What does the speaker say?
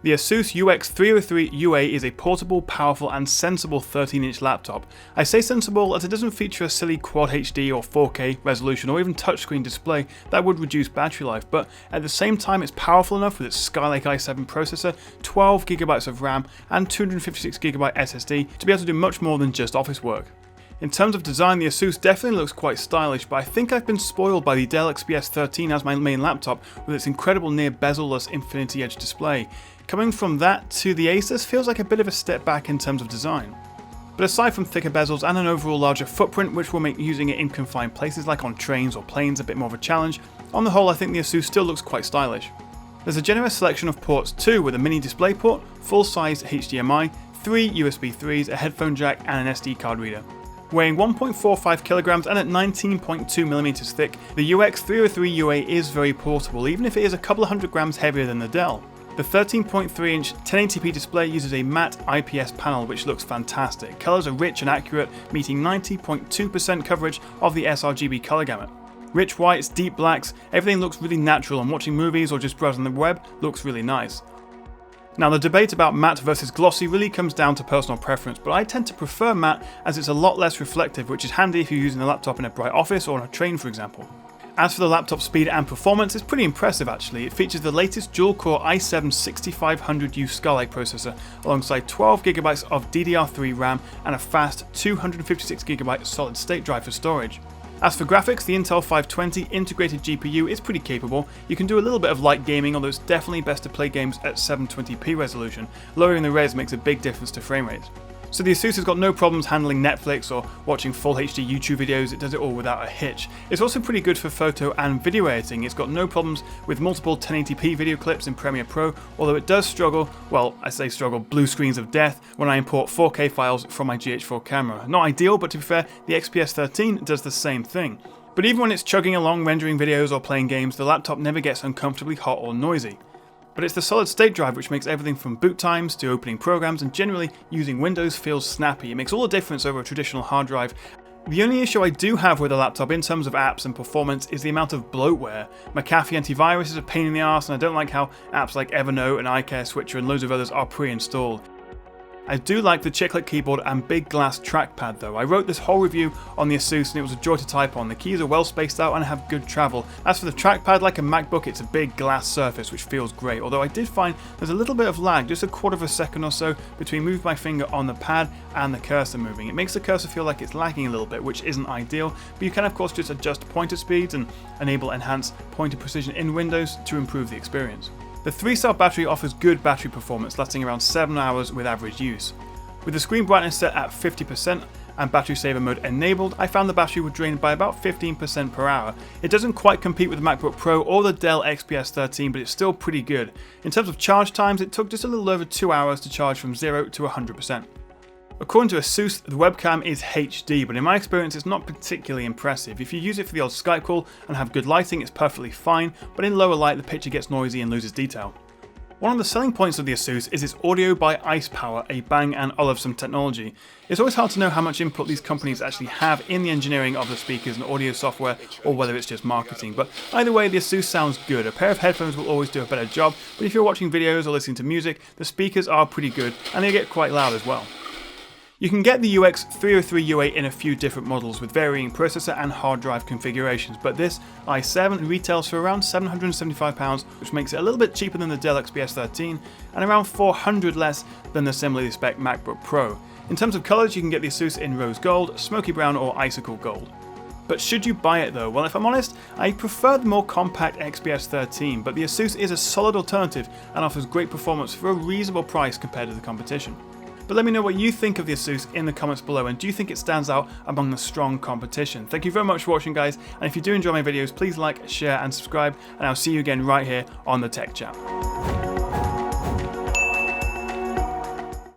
The ASUS UX303UA is a portable, powerful and sensible 13-inch laptop. I say sensible as it doesn't feature a silly Quad HD or 4K resolution or even touchscreen display that would reduce battery life, but at the same time it's powerful enough with its Skylake i7 processor, 12GB of RAM and 256GB SSD to be able to do much more than just office work. In terms of design, the ASUS definitely looks quite stylish, but I think I've been spoiled by the Dell XPS 13 as my main laptop with its incredible near bezel-less infinity edge display. Coming from that to the ASUS feels like a bit of a step back in terms of design. But aside from thicker bezels and an overall larger footprint which will make using it in confined places like on trains or planes a bit more of a challenge, on the whole I think the ASUS still looks quite stylish. There's a generous selection of ports too, with a mini DisplayPort, full-size HDMI, 3 USB 3s, a headphone jack and an SD card reader. Weighing 1.45 kilograms and at 19.2 millimeters thick, the UX303UA is very portable, even if it is a couple of hundred grams heavier than the Dell. The 13.3-inch 1080p display uses a matte IPS panel which looks fantastic. Colors are rich and accurate, meeting 90.2% coverage of the sRGB color gamut. Rich whites, deep blacks, everything looks really natural, and watching movies or just browsing the web looks really nice. Now, the debate about matte versus glossy really comes down to personal preference, but I tend to prefer matte as it's a lot less reflective, which is handy if you're using the laptop in a bright office or on a train, for example. As for the laptop speed and performance, it's pretty impressive actually. It features the latest dual-core i7 6500U Skylake processor alongside 12GB of DDR3 RAM and a fast 256GB solid-state drive for storage. As for graphics, the Intel 520 integrated GPU is pretty capable. You can do a little bit of light gaming, although it's definitely best to play games at 720p resolution. Lowering the res makes a big difference to frame rate. So the ASUS has got no problems handling Netflix or watching full HD YouTube videos, it does it all without a hitch. It's also pretty good for photo and video editing. It's got no problems with multiple 1080p video clips in Premiere Pro, although it does struggle, well, I say struggle, blue screens of death when I import 4K files from my GH4 camera. Not ideal, but to be fair, the XPS 13 does the same thing. But even when it's chugging along rendering videos or playing games, the laptop never gets uncomfortably hot or noisy. But it's the solid state drive which makes everything from boot times to opening programs and generally using Windows feels snappy. It makes all the difference over a traditional hard drive. The only issue I do have with the laptop in terms of apps and performance is the amount of bloatware. McAfee antivirus is a pain in the arse, and I don't like how apps like Evernote and iCare Switcher and loads of others are pre-installed. I do like the chiclet keyboard and big glass trackpad though. I wrote this whole review on the ASUS and it was a joy to type on. The keys are well spaced out and have good travel. As for the trackpad, like a MacBook, it's a big glass surface which feels great, although I did find there's a little bit of lag, just a quarter of a second or so between moving my finger on the pad and the cursor moving. It makes the cursor feel like it's lagging a little bit, which isn't ideal, but you can of course just adjust pointer speeds and enable enhanced pointer precision in Windows to improve the experience. The 3-cell battery offers good battery performance, lasting around 7 hours with average use. With the screen brightness set at 50% and battery saver mode enabled, I found the battery would drain by about 15% per hour. It doesn't quite compete with the Macbook Pro or the Dell XPS 13, but it's still pretty good. In terms of charge times, it took just a little over 2 hours to charge from 0 to 100%. According to ASUS, the webcam is HD, but in my experience it's not particularly impressive. If you use it for the odd Skype call and have good lighting, it's perfectly fine, but in lower light the picture gets noisy and loses detail. One of the selling points of the ASUS is its audio by Ice Power, a Bang & Olufsen technology. It's always hard to know how much input these companies actually have in the engineering of the speakers and audio software, or whether it's just marketing, but either way the ASUS sounds good. A pair of headphones will always do a better job, but if you're watching videos or listening to music, the speakers are pretty good and they get quite loud as well. You can get the UX303UA in a few different models with varying processor and hard drive configurations, but this i7 retails for around £775, which makes it a little bit cheaper than the Dell XPS 13 and around $400 less than the similarly spec MacBook Pro. In terms of colours, you can get the ASUS in rose gold, smoky brown or icicle gold. But should you buy it though? Well, if I'm honest, I prefer the more compact XPS 13, but the ASUS is a solid alternative and offers great performance for a reasonable price compared to the competition. But let me know what you think of the ASUS in the comments below, and do you think it stands out among the strong competition? Thank you very much for watching guys, and if you do enjoy my videos, please like, share and subscribe, and I'll see you again right here on the Tech Chat.